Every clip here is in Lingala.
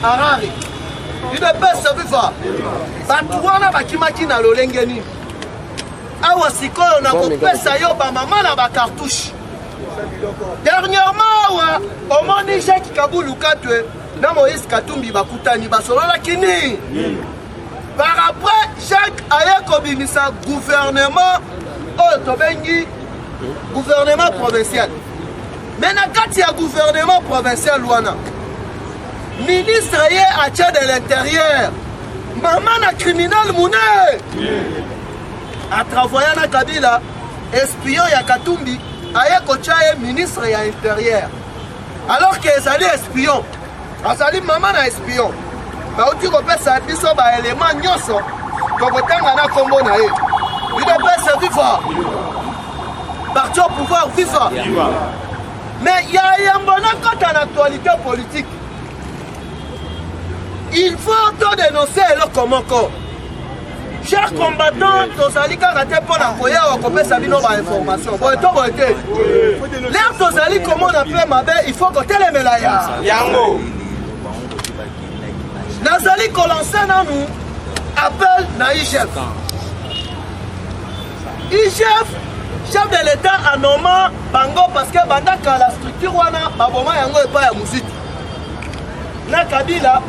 Harare. Il ne peut se vivre. Batouana bakimaki na lolengeni. Awa sikoyo na kopesa yo ba mama na ba cartouche. Dernièrement wa omoni Jacques Kabulu Katwe na Moïse Katumbi bakutani basolola kini. Par après Jacques aya kobimisa gouvernement tobengi gouvernement provincial. Mais na kati ya gouvernement provincial wana ministre yé a de l'intérieur. Maman na criminel mouné. A travaillé na Kabila, espion ya Katumbi, aye kochaye ministre ya intérieur. Alors que ça est espion. Asali maman na espion. Ba uti ko pesa biso ba élément nyoso. Ko kotanga na kombo na ye. Il ne peut se vivre. Parti au pouvoir vivre. Mais il y a un bon côté en actualité politique. Il faut tout dénoncer le comment corps. Chers combattants, Tozali Karate pour la foyer au copé Sabino ma information. Bon, tout va être. L'air Tozali, comment on appelle ma belle, il faut que tu les mélailles. Yango. Nazali Kolonsen à nous appelle Naïchef. IGF, chef de l'État à Noma, Bango, parce que Bandaka, la structure, wana, Baboma Yango et pas la musique. Na Kabila,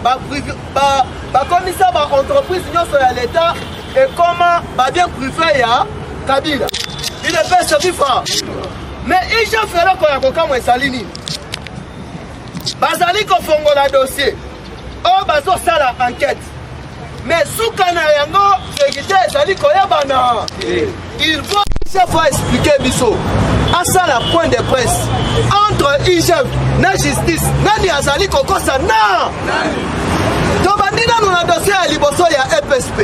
commissaire de l'entreprise de l'État et comment bien privé ya Kabila. Il est fait ce vivre. Mais il a fait là qu'on a salini. Bazali ko fongo la dossier. Oh bazo sala enquête. Mais sous kana yango sécurité zali ko yabana. Il faut expliquer biso. À ça la point de presse entre IGF na justice nani azali kokosa na tobandina nous na dossier ya liboso ya EPSP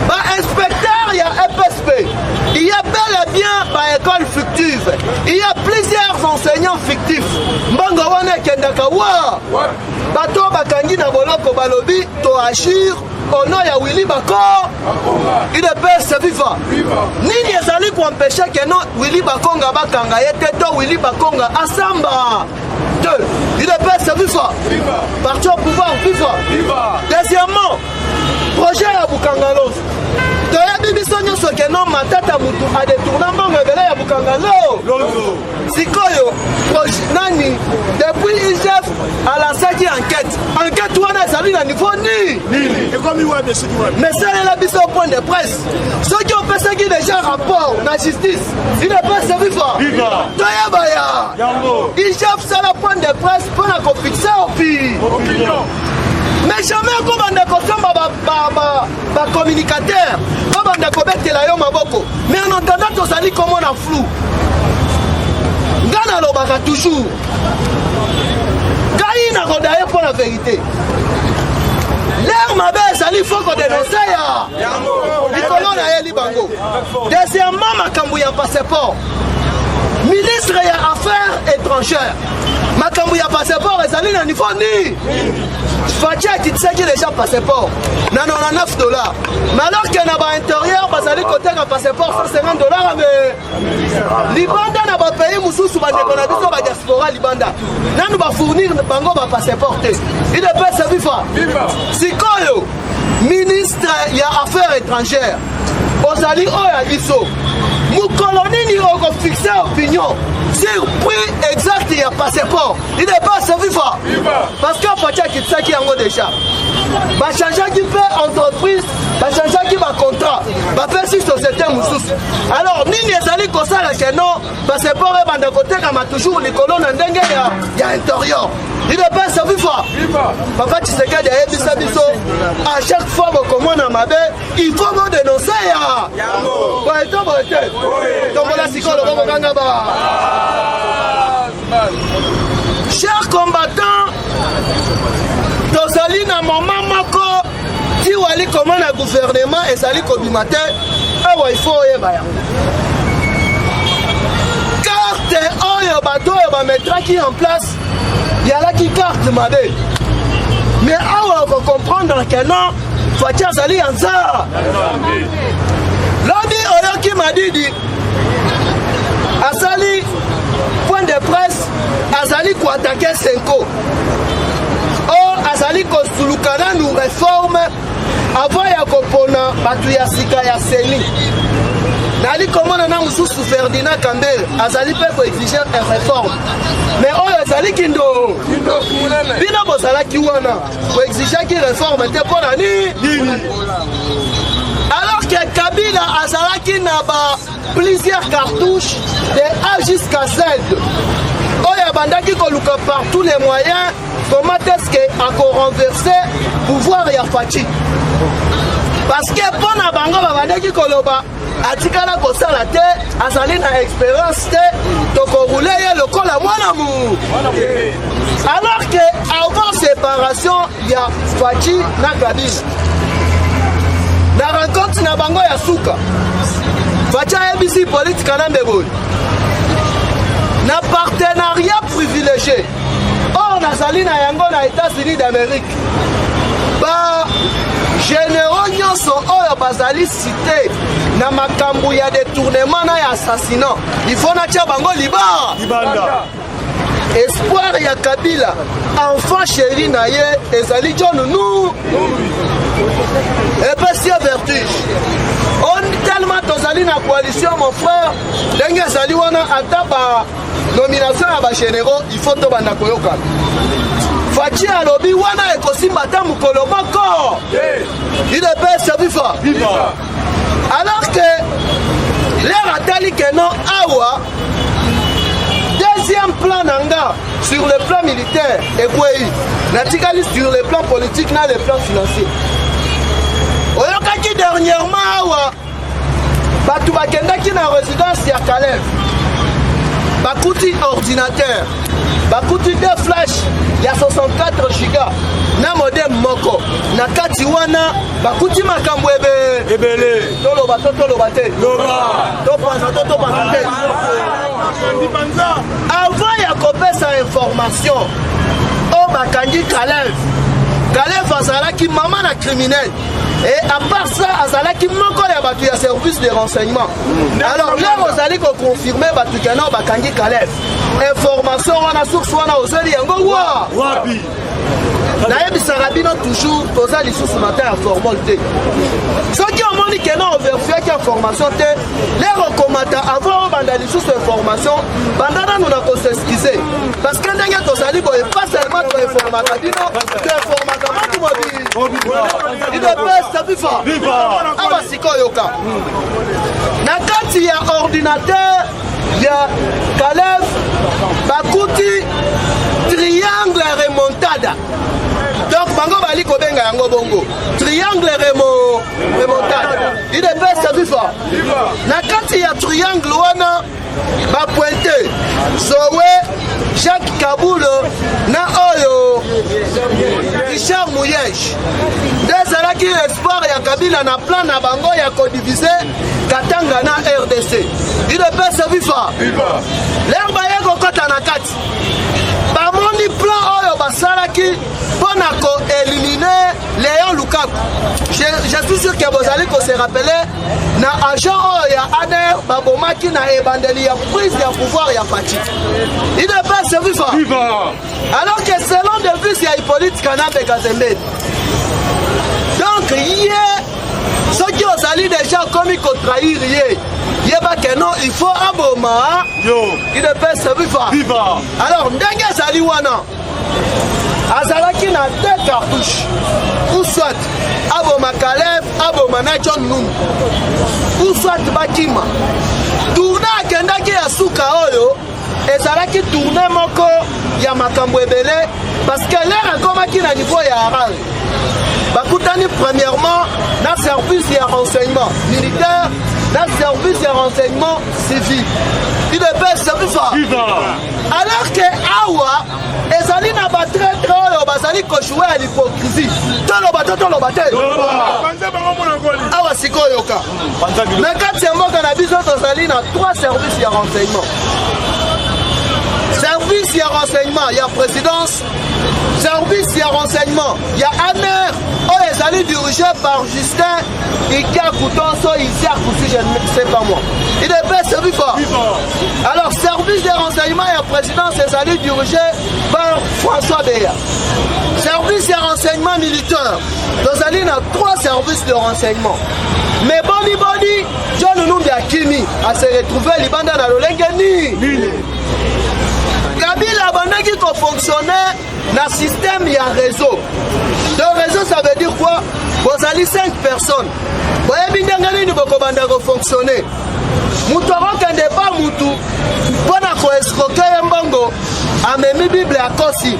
ba inspecteur ya EPSP il y a bel et bien ba école fictive il y a plusieurs enseignants fictifs mbanga wana kendaka wa bato bakangi na boloko balobi to agir au nom ya Willy Bako il peut se vivre nini ezali ko empêcher que non Willy Bakonga bakanga yete to Willy Bakonga asamba deux il peut se vivre parti au pouvoir vivre deuxièmement projet ya Bukangalos toya bibiso nyonso ke non matata mutu a détourné mbongo ebele ya Bukangalo sikoyo nani depuis IGF à la 5e enquête wana ezali na niveau ni mais ça la biso au point de presse ceux qui ont pesaki déjà rapport na justice il ne peut se vivre toya baya IGF ça la point de presse pour la fixer opinion. Mais jamais comme on a comme communicateur, comme on a comme maboko. Mais en entendant tout ça, comment on a flou. Gana l'obaka toujours. Gaï n'a pas pour la vérité. L'air ma belle, ça il faut qu'on dénonce ya. Nicolas n'a yeli bango. Deuxièmement, ma cambouille passeport. Ministre des Affaires étrangères. Ma cambouille passeport, et ça n'a pas niveau ni. Fatia qui sait qu'il déjà passeport. Non, $99. Mais alors qu'il y a un intérieur, parce que côté un passeport, $150. Mais Libanda n'a pas payé Moussou sous la diaspora Libanda. Nous va fournir un passeport. Il ne peut se vivre. Si Koyo, ministre il y a affaires étrangères, Ozali Oya Iso, nous colonie ni on fixer opinion. Sur prix exact il y a passeport. Il n'est pas se vivre. Parce que Fatia qui sait qu'il y a déjà. Va changer qui fait entreprise, va changer qui va contrat, va faire si société moussous. Alors, ni les alliés comme ça, là, non, passeport et bande côté, comme toujours les colonnes en dengue, il y a intérieur. Il ne passe à viva. Papa Tshisekedi a ebisa biso. À chaque fois qu'on a ma belle, il faut me dénoncer. Chers combattants, tozali na maman moko ti wali comment na gouvernement ezali kobimate awa il faut yeba yango. Carte oyo bato oyo bametraki en place yalaki carte mabe. Mais awa on comprendre que non, Fachi azali anza. Lodi oyoki madidi asali point de presse azali ko attaquer Senko. Oh azali ko sulukana nous réforme avant ya kopona batu ya sika ya seni. Nali komona na mususu Ferdinand Kambere azali pe ko exiger une réforme. Mais oyo azali kindo bina bozala ki wana ko exiger ki réforme te pona ni. Alors que Kabila azalaki na ba plusieurs cartouches de A jusqu'à Z. Oya bandaki koluka par tous les moyens comment est-ce que ako renverser pouvoir ya Fachi. Parce que pona bango bandaki koloba atikala kosala te azali na expérience te toko rouler le col à mwana mu. Alors que avant séparation ya Fachi na Kabila na rencontre na bango ya suka Fachi ABC politique na mbeboli na partenariat privilégié. Or nazali na yango na États-Unis d'Amérique ba généraux nyonso oyo bazali cité na makambo ya détournement na ya assassinat il faut na tia bango libanda. Espoir ya Kabila enfant chéri na ye ezali John nous et puis c'est vertige. On tellement tozali na coalition mon frère ndenge ezali wana ata ba nomination ya ba généraux il faut to banda koyoka. Fachi alobi wana ekosimba ta mukolo moko. Il est bête ça viva. Alors que l'air atali que non awa deuxième plan nanga sur le plan militaire et quoi natikali sur le plan politique na le plan financier. Oyokaki dernièrement awa batu bakendaki na résidence ya Caleb bakuti ordinateur bakuti deux flash ya 64 giga na modem moko na kati wana bakuti makambo ebele toloba te topanza avant ya kopesa information o bakangi Caleb azalaki maman na criminel et à part ça azalaki moko ya batu ya service de renseignement. Alors là ozali ko confirmer batu kana bakangi Caleb information wana source wana ozali yango wapi nayebisaka bino toujours toza lisusu matin ya formalité soki omoni kena overfiaki information te lero komata avant obanda lisusu information banda nanu na koseskize parce que ndenge tozali boye pas seulement toinformaka bino toinformaka matu mobili idepesa viva awa sikoyoka na kati ya ordinateur ya Caleb bakuti triangle remontada. Donc bango bali kobenga yango bongo triangle remontada. Il est best viva. Na kati ya triangle wana ba pointé Zoé Jacques Kabulo na oyo Richard Mouyej. Dezalaki espoir ya Kabila na plan na bango ya kodiviser Katanga na RDC. Il est best viva. L'herbe yeko kota na kati. Bamondi plan oyo basalaki pona ko éliminer Léon Lukaku. Je suis sûr que vous allez se rappeler na agent oyo ya ANR babomaki na ebandeli ya prise ya pouvoir ya Fachi. Il ne pas se vivre. Alors que selon de vue ya Hippolyte Kanambe Kazembe. Donc hier ceux qui ont allé déjà commis contre trahir hier. Yeba que non, il faut aboma. Il ne peut se vivre. Alors, ndenge zali wana. Azalaki na deux cartouches. Ou soit aboma Caleb, aboma na John Num. Ou soit Bakima. Tourna kendaki ya suka oyo. ezalaki tourné moko ya makambo ebele parce que l'air akomaki na niveau ya Harare. Bakutani premièrement na service ya renseignement militaire, na service ya renseignement civil. Il est bien service. Alors que awa ezali na ba très oyo bazali ko jouer à l'hypocrisie. Tolo bateau. Awa sikoyo ka. Mais quand c'est moko na biso tozali na 3 services ya renseignement. Service ya renseignement, il y a présidence. Service ya renseignement, il y a ANER. Oh, les alliés dirigés par Justin Ika Koutonso, Isiar Koussi, je ne sais pas moi. Il est bien servi quoi. Alors, service de renseignement, il y a présidence, les alliés dirigés par François Béa. Service de renseignement militaire. Nous allons 3 services de renseignement. Mais Boni, John Numbi Akimi a se retrouvé Libanda dans le Lengeni. Kabila bandaki ko fonctionner na système ya réseau. Le réseau ça veut dire quoi? Vous allez 5 personnes. Vous avez bien gagné de banda ko fonctionner. Mutu akokende pa mutu mpona ko escroquer mbongo amemi Bible akosi.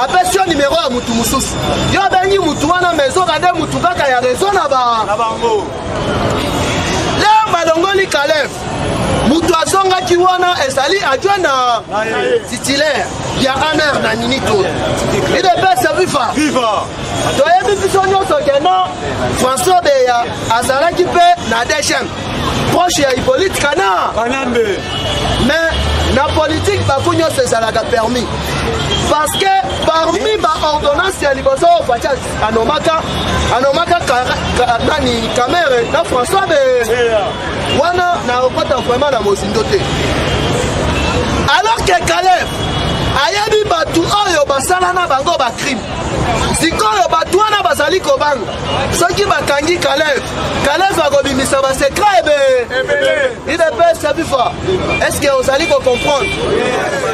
Apesio numéro ya mutu mususu. Yo bengi mutu wana maison kade mutu kaka ya réseau na bango. Là balongoli Caleb. Mutu azongaki wana ezali adjoint na titulaire ya ANER na nini to. Il est bien servi fa. Viva. Toyebi biso nyonso keno François Béa azalaki pe na DGM. Proche ya Hippolyte Kana. Mais na politique baku nyonso ezalaka permis. Parce que parmi ba ordonnance ya liboso fatia anomaka nani kamere na François Béa. Wana na okota vraiment na mozindo te. Alors que Caleb ayabi batu oyo basala na bango ba crime. Sikoyo batu wana bazali kobanga. Soki bakangi Caleb akobimisa ba secret ebele. Il est pas sabi fa. Est-ce que vous allez comprendre?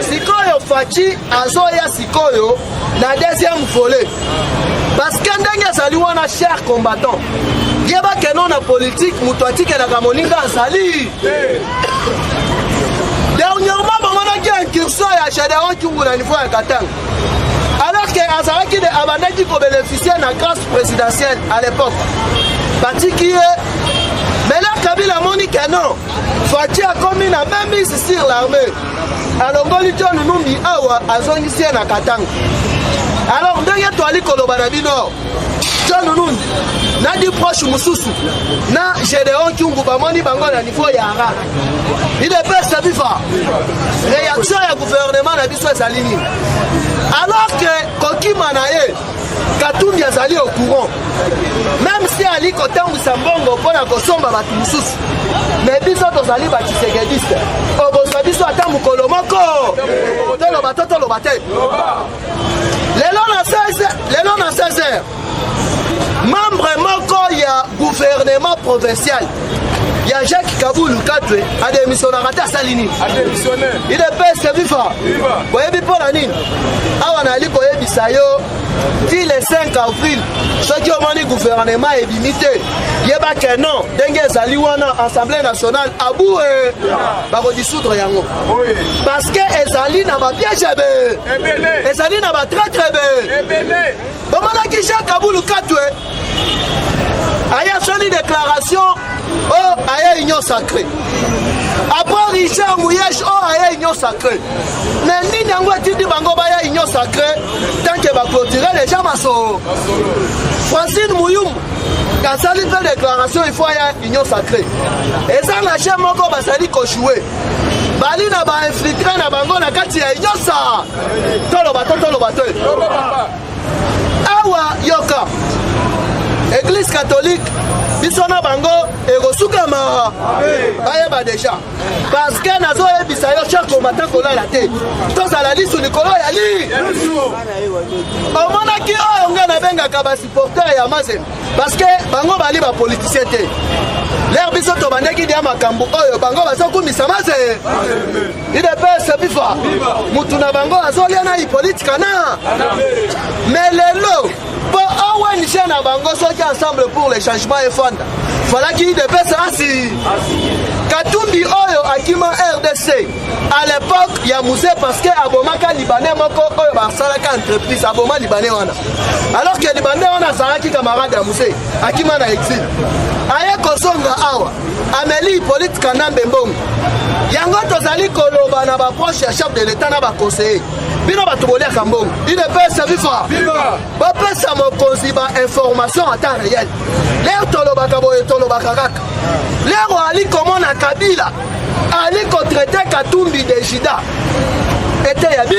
Sikoyo Fachi azoya sikoyo na deuxième volet. Parce que ndenge azali wana cher combattant. Yeba que non na politique mutuatike na kamoninga azali. Dernièrement bamana ki incursion ya Gédéon Kyungu na niveau ya Katanga. Alors que azalaki de abandaki ko bénéficier na grâce présidentielle à l'époque. Bati qui est mais là Kabila moni que non. Fachi a commis na même mise sur l'armée. Alors ngoli John Numbi awa azongisi na Katanga. Alors ndenge to ali koloba na bino. John Numbi na di proche mususu na Gédéon Kyungu bamoni bango na niveau ya Harare. Il est pas sabi fa. Réaction ya gouvernement na biso ezalini. Alors que Kokima na ye Katumbi azali au courant. Même si ali kotambisa mbongo pona kosomba batu mususu. Mais biso tozali ba Tshisekedi. Obosa biso ata mukolo moko. Tolo bate. Lelo na 16h. Membre moko ya gouvernement provincial. Il y a Jacques Kaboulou Katwe a démissionné à Salini. Il est pas servi fa. Vous voyez pour la nine. Awanali koye bisayo. Puis le 5 avril, ceux qui ont demandé le gouvernement est limité. Il y a pas que non. Dengue Zaliwana, Assemblée nationale, Abou et Baro dissoudre Yango. Parce que Ezali n'a pas piège. Ezali n'a pas très très bien. Comment est-ce que Jacques Kaboulou Katwe a fait une déclaration? Oh, aïe, union sacrée. Après Richard Mouyèche, oh, aïe, union sacrée. Mais ni n'yango dit bango baya union sacrée. Tant que va clôturer les gens masso. Francine Mouyum, quand ça lui fait déclaration, il faut y union sacrée. Et ça, la chaîne moko basali kochoué. Bali na ba infiltré na bango na kati ya union sa. Tolo bato. Awa yoka. Église catholique, bisona bango erosukama bayeba déjà parce que nazo ebisa yo chaque combattant kola la tête tous à la liste likolo ya li omona ki o nga na benga ka ba supporter ya Mazem parce que bango bali ba politicien te l'air biso to bandaki dia makambo oyo bango bazokumisa Mazem il est pas sabifa mutu na bango azolia na politique na mais lelo ONG na bango soki ensemble pour le changement et fond. Voilà qui dépêche ainsi. Katumbi oyo akima RDC à l'époque ya Moussé parce que abomaka libanais moko oyo basalaka entreprise aboma libanais wana alors que libanais wana azalaki camarade ya Moussé akima na exil aye kosonga awa Amélie Hippolyte Kanambe Mbongo yango tozali koloba na baproche ya chef de l'état na baconseiller bino bato boliaka mbongo idepesa bifa bapesa mokonzi ba information en temps réel lero tolobaka boye tolobaka kaka lero ali komona Kabila ali kotraite Katumbi de Jida ete ya bi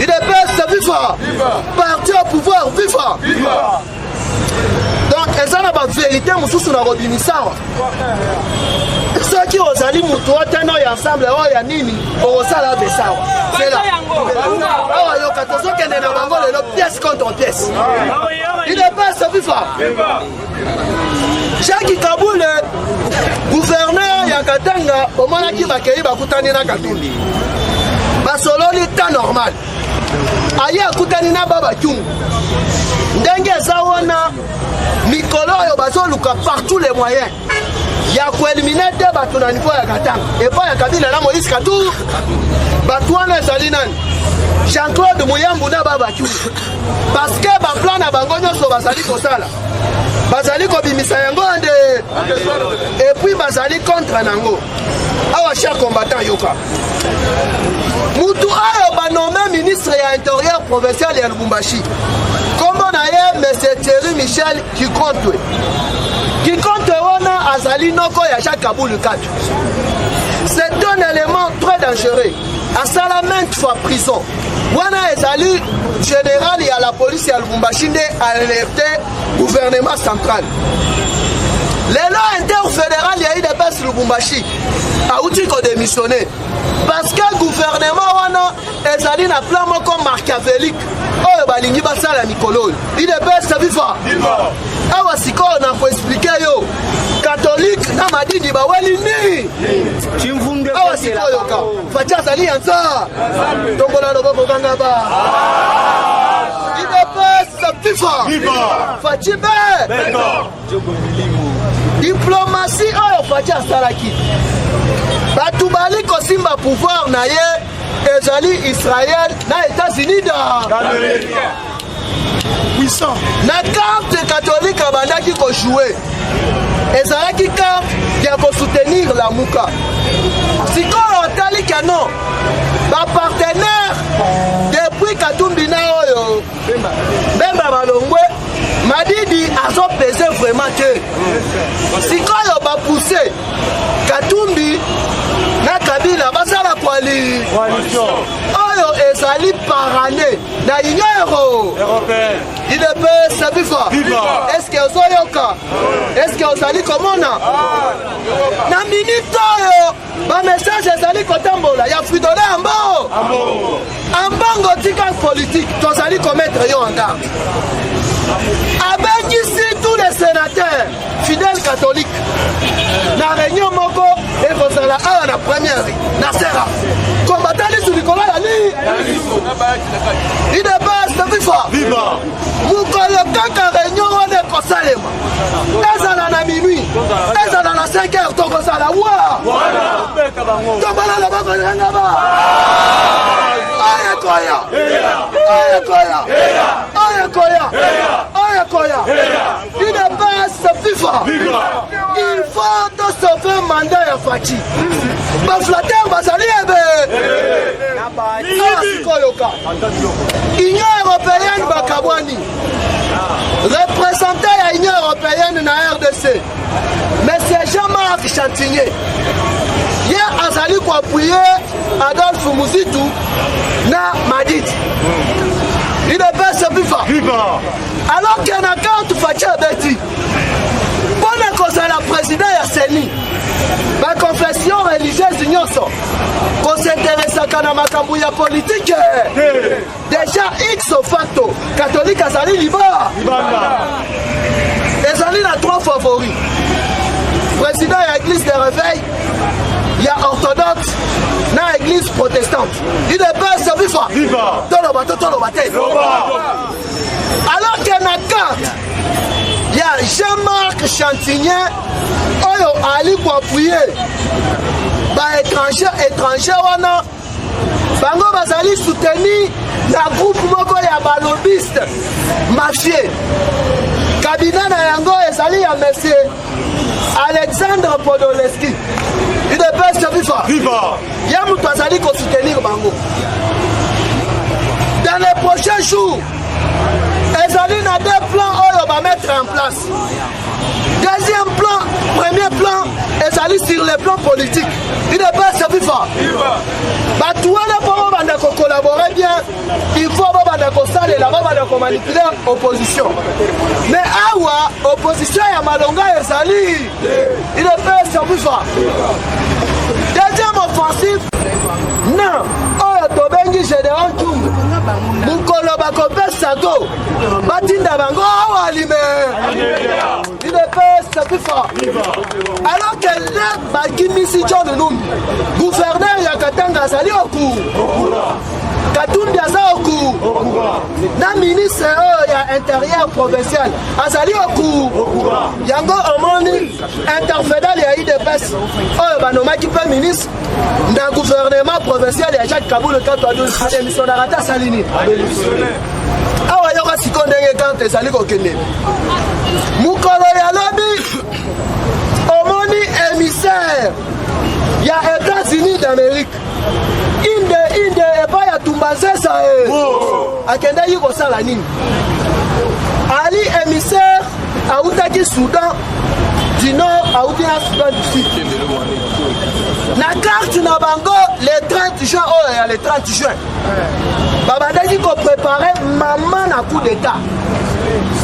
idepesa bifa parti au pouvoir bifa donc eza na bavérité mosusu na robinisawa soki ozali mutu otana oyo ensemble oyo ya nini okosala besawa sela awa yoka tozokende na bango lelo pièce contre pièce idepesa bifa Jacques Kabule gouverneur ya Katanga omonaki bakei bakutani na Katumbi basololi temps normal aye akutani na Baba Kyungu ndenge eza wana mikolo oyo bazoluka par tous les moyens ya koeliminer te bato na niveau ya Katanga epa ya Kabila na Moïse Katumbi bato wana ezali nani Jean-Claude Muyambu na Baba Kyungu parce que baplan na bango nyonso bazali kosala bazali kobimisa yango ande et puis bazali contre nango awa cher combattant yoka mutu ayo banome ministre ya intérieur provincial ya Lubumbashi kombo na ye monsieur Thierry Michel Kikontwe wana azali noko ya Jacques Kabule 4 c'est un élément très dangereux asala maintes fois prison wana ezali général ya la police ya Lubumbashi nde alerte gouvernement central lelo interfédéral ya IDPS Lubumbashi auti ko démissionner parce que gouvernement wana ezali na plan moko machiavélique oyo balingi basala mikolo IDPS bifa awa sikoyo na ko expliquer yo catholique na madini baweli ni awa sikoyo ka facha zali yanza tombola loboko kanga ba IDPS bifa fachibe diplomatie oyo fachi asalaki bato bali kosimba pouvoir na ye ezali Israël na États-Unis na carte catholique abandaki kojouer ezalaki carte ya kosoutenir la muka sikoyo otali kano bapartenaire depuis Katumbi na oyo Bemba Malongwe Madidi azopese vraiment te sikoyo bapousse Katumbi na Kabila basala coalition oyo ezali par année na union européenne IDPS bifa est-ce que ozoyoka est-ce que ozali komona na minute oyo ba message ezali kotambola ya Fridolin Ambongo tika politique tozali commettre yo en garde abengisi tous les sénateurs fidèles catholiques na réunion moko ekozala awa na première na sera combattant sur likolo ya li IDPS bifa mukolo kaka réunion wana ekosalema ezala na minuit ezala na 5 heures tokozala wa tomala loboko nanga ba Ayakoya IDPS bifa il faut de sauver mandat ya Fachi baflater bazali ebe asikoyoka Union européenne bakabwani représentant ya Union européenne na RDC monsieur Jean-Marc Chantigné ye azali koappuyer Adolphe Muzitu na Madidi IDPS bifa alors que na carte Fachi abeti mpona kozala président ya CENI baconfession religieuse nyonso kosinteresaka na makambo ya politike déjà x facto catholique azali libanda ezali na 3 favoris président ya église de réveil ya orthodoxe na église protestante IDPS bifa toloba te alors que na carte ya a Jean-Marc Chantigny oyo ali pour appuyer ba étranger wana bango bazali soutenir la groupe moko ya balobiste mafieux cabinet na yango ezali ya monsieur Alexandre Podolski il est pas viva ya mutu azali ko soutenir bango dans les prochains jours ezali na deux plans oyo ba mettre en place. Deuxième plan, premier plan, ezali sur le plan politique. Il n'est pas servi fort. Batouana pour collaborer bien, il faut manipuler l'opposition. Mais awa, opposition ya malonga ezali. Il n'est pas servi fort. Deuxième offensive, non. Oh, Tobengi Général Toum. Mukolo Bakope Sago. Batinda Bango Alime. Il est pas plus fort. Alors que là, Bakimisi John Noum, gouverneur Yakatanga Sali Oku. Katumbi Asa Oku. Na ministre ya intérieur provincial. Asali Oku. Yango Omoni, interfédéral ya IDPS. Oh, Banoma qui peut ministre. Dans le gouvernement provincial, il y a Jacques Kabou, le 4-12, à l'émission d'Arata Salini. Ah ouais, il y aura 6 secondes quand tu es allé au Kenya. Moukolo Yalobi, Omoni émissaire, il y a États-Unis d'Amérique. Inde, et pas il y a Tumbazé, ça est. À Kenda, il y a Salanine. Ali émissaire, à Outaki, Soudan. Du nord à Oudia Soudan du Sud. La carte na bango le 30 juin, oh il y a le 30 juin. Babada dit qu'on préparait maman à coup d'état.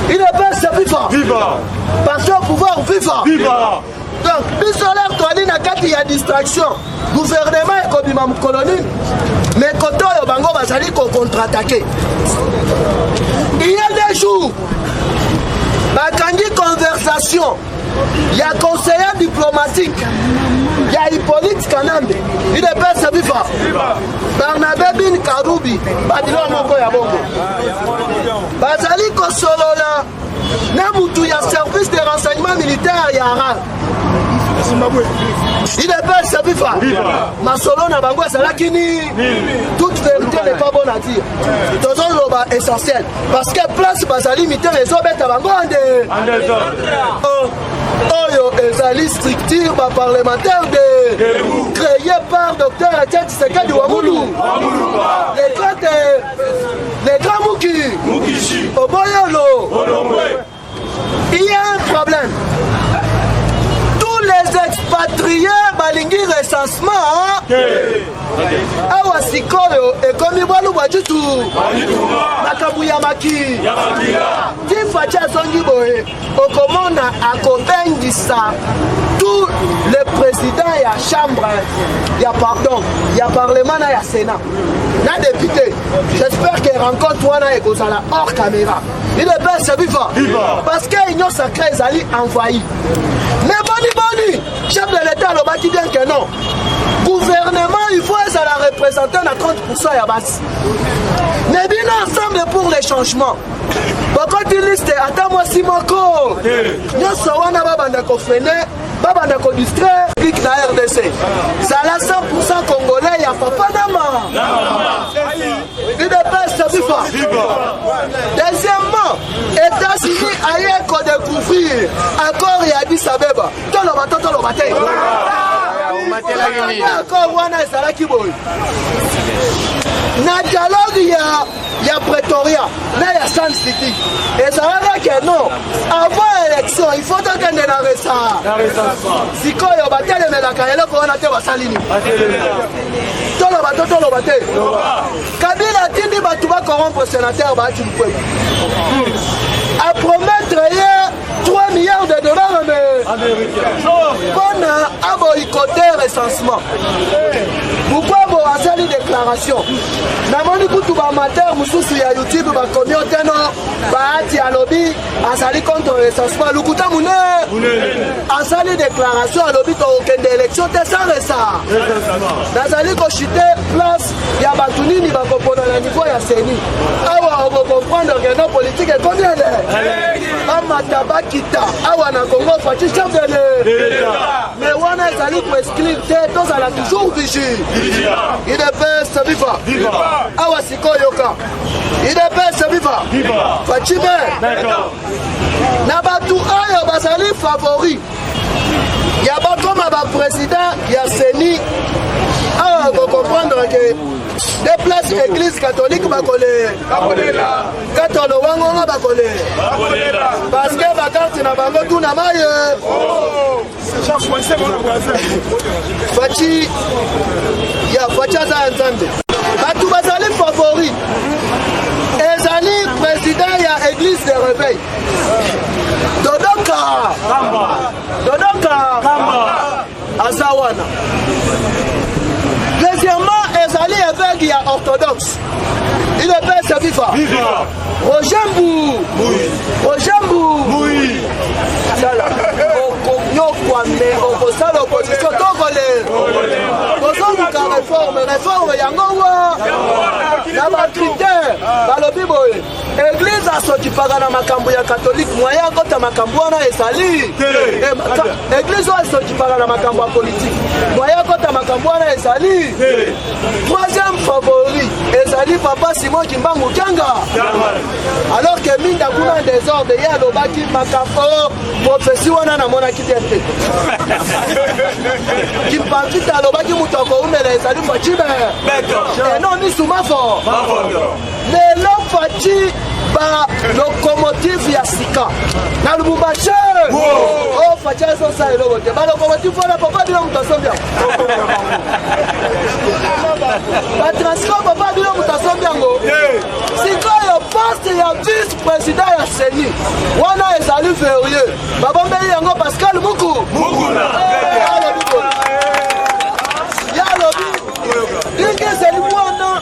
Il est pas servi fort. Viva. Parce au pouvoir viva. Viva. Donc, bisolaire tourné na carte il y a distraction. Gouvernement et Kobima colonie. Mais quand on bango bazali qu'on contre-attaquer. Il y a des jours. Bakandi conversation. Il y a conseiller diplomatique. Il y a Hippolyte Kanambe. Il est pas servi fort. Barnabé Bin Karoubi. Badilo Moko Yabongo. Bazali Kosolola. Namutu, il y a service de renseignement militaire. Il y a Aral. Il est pas servi fort. Masolo Nabango Salakini. Toute vérité n'est pas bonne à dire. Dans un loba essentiel. Parce que place Bazali militaire les obètes à Bango. Oyo ezali structure parlementaire créée par Dr Etienne Tshisekedi Wamoulou. Les grands Mouki. Oboyolo. Il y a un problème. Tous les expatriés balingi recensement. Awa sikoyo ekomi bwalu bwajutu. Nakabuya maki. Tifacha zongi boye. Okomona akobengisa tous les présidents ya chambre ya pardon ya parlement na ya sénat na député. J'espère que rencontre wana ekozala hors caméra. Il est bien servi fort. Parce que l'Union sacrée ezali envahi. Mais boni chef de l'État le baki bien que non. Gouvernement il faut ça la représenter à 30% ya base. Mais bien ensemble pour les changements. Pourquoi tu listes attends-moi si moko. Nous sommes babanda ko freiner, babanda ko distraire pic na RDC. Ça la 100% congolais ya papa nama. Il est pas servi fort. Deuxièmement, États-Unis ailleurs qu'on découvrir encore ya Addis Abeba. Tolo bate. Encore wana ezalaki boye. Na dialogue ya Pretoria, na ya Sun City. Ezalaka que non, avant l'élection, il faut que na resa. Sikoyo batelemelaka eloko wana te basalini. Tolo bate. Kabila tindi batu ba corrompre sénateur ba tu peuple. À promettre 3 milliards de dollars américains. Bon, à boycotter recensement. Pourquoi Lumumbo asali déclaration namoni kutu bamateur mosusu ya YouTube bakomi oteno baati alobi asali contre recensement lukuta munene asali déclaration alobi tokende élection te sans resa nazali kochite place ya bato nini bakopona na niveau ya seni awa okocomprendre que no politique ekomi ele bamata bakita awa na Congo faci chef de l'État mais wana ezali koexclure te tozala toujours vigile idps viva awa sikoyoka idps viva faci be na bato oyo bazali favori ya bakoma baprésident ya seni awa okocomprendre que des places église catholique bakole katolo wangonga bakole parce que bakarte na bango tuna maye faci aza ya nzambe bato bazali favori ezali président ya église de réveil dodoka aza wana deuxièmement ezali évêque ya orthodoxe il est père viva Rojembu sala okonyokwame okosala opposition tokole kozoluka réforme yango wa na bakritere balobi boye église asokipaka na makambo ya katholike moyen akota makambo wana ezali église oyo esokipaka na makambo ya politike moyen akota makambo wana ezali troisième favori ezali papa Simon Kimbangu Kyanga alors que minda kuna désordre ye alobaki makambo profesi wana namonaki te te kimpakita alobaki moto akoumela ezali facibe eno misuma fo lelo faci ba locomotive ya sika na Lubumbashi o faci ezosala eloko te ba locomotive wana papa bino moto asombi yango batransport papa bino moto asombi yango sikoyo poste ya vice président ya seni wana ezali verrier babombeli yango Pascal Muku ndenge ezali wana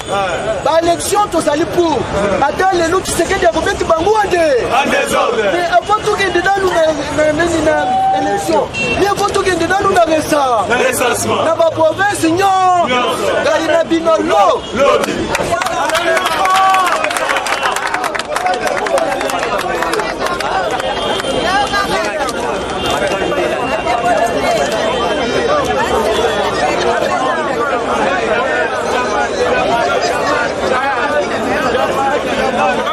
baélection tozali pour ata lelo Tshisekedi akobeti bango ande mais avant tokende nanu na élection mais avant tokende nanu na resa na baprovince nyo ngai na bino lobi Thank you.